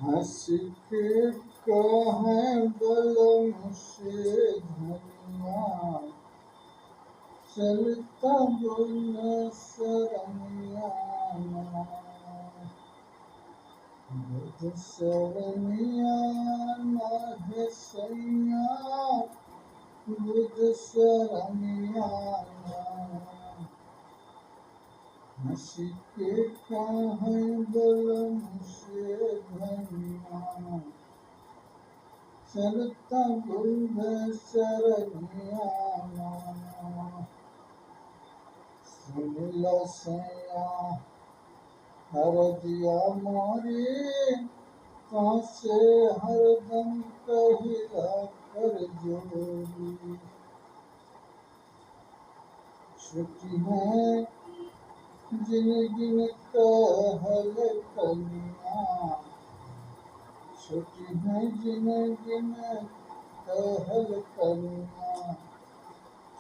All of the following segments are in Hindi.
हंस के कहे बलम से धनिया चलता बुन सरनिया बुध सरनिया है सैया बुध सरनिया हंस के कहे बलम से धनिया चलता बुध सरनिया सुनिला सैया हर दिया मोरे कासे हरदम कहिला कर जोरी छुट्टी है जिंदगी में कहल कनिया छुट्टी है जिंदगी में कहल कनिया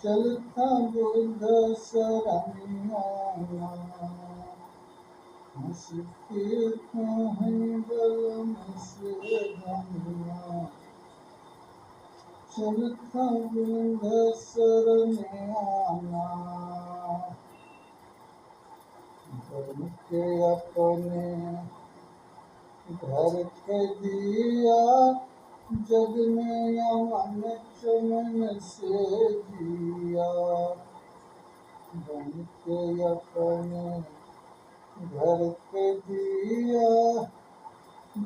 चलता बुध सरनिया हंस के कहीं बलम से धनिया चलता बुध सरनिया बन के अपने घर के दिया जग में अमन चमन से जिया बन के अपने घर के दिया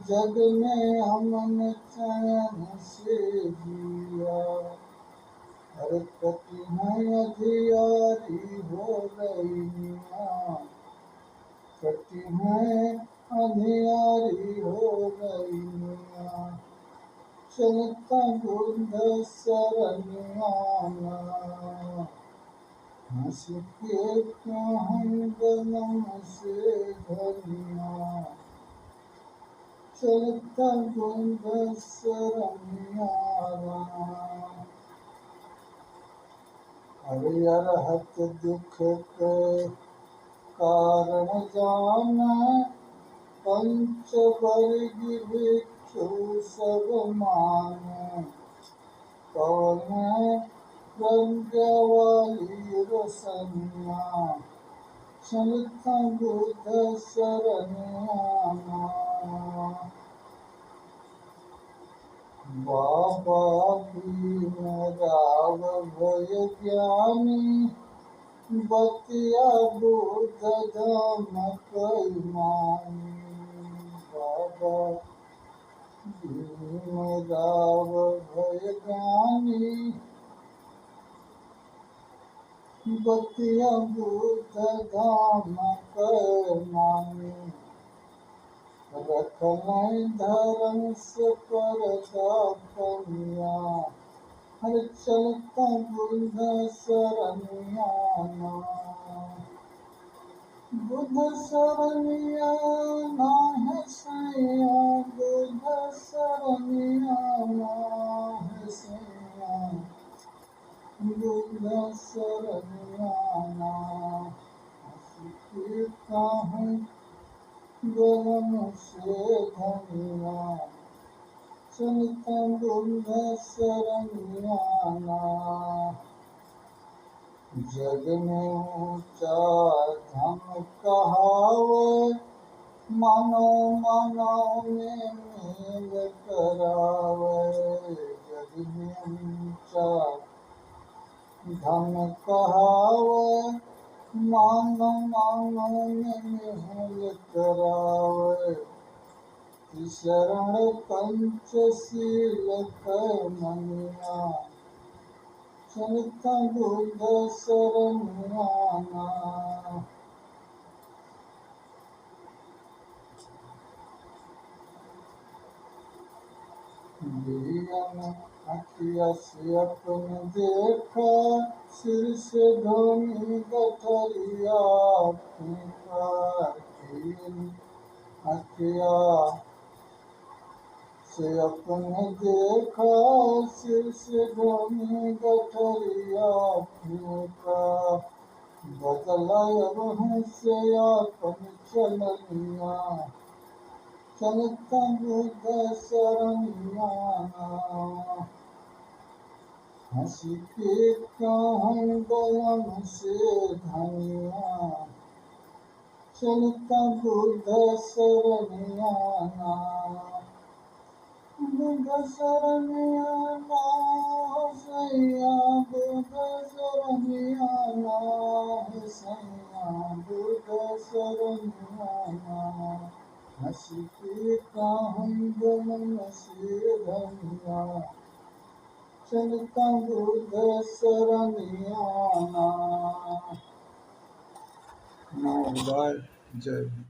जग में अमन चैन से जिया हर कटी है अधियारी हो गई मियाँ कटी है अधियारी हो गई मियाँ चलता बुध सरनिया हंस के कहीं बलम से धनिया चलता बुध सरनिया हरिहरहत दुख के कारण जाना पंच वर्ग भिक्षु सब मान कौन प्रज्ञा वाली रोशनिया चलता बुध सरनिया बाबा भीम राव भय ज्ञानी बतिया बुध धम कई मानी बाबा भीम राव भय ज्ञानी बतिया बुध धम कई मानी रखना धर्म से पर्दा कनिया हर चलता बुध सरनिया बुध सरनिया ना है सैया बुध सरनिया ना है सैया बुध सरनिया ना हंसी काहूँ बलम से धनिया चलता बुध सरनिया जग में ऊंचा धम कहावे मानो मानो में मेल करावे जग में ऊंचा धम कहावे मानो मानो में मेल करावे शरण पंचशील मनिया चलता बुध सरनिया अखिया से अपन देखा सिर से धोनी गठरिया अखिया से अपने देखा सिर से धोनी गठरिया फूका बदला अब से अपन चलनिया चलता बुद्ध शरणियाना हंसी के कहूँ गयन से धनिया चलता बुद्ध शरणियाना बुद्ध शरणियाना सैया बुद्ध शरणियाना सैया बुद्ध शरणियाना हंसी के कहूँ गयन से धनिया चलता बुद्ध शरणियाना। नमो बुद्धाय। जय हिंद।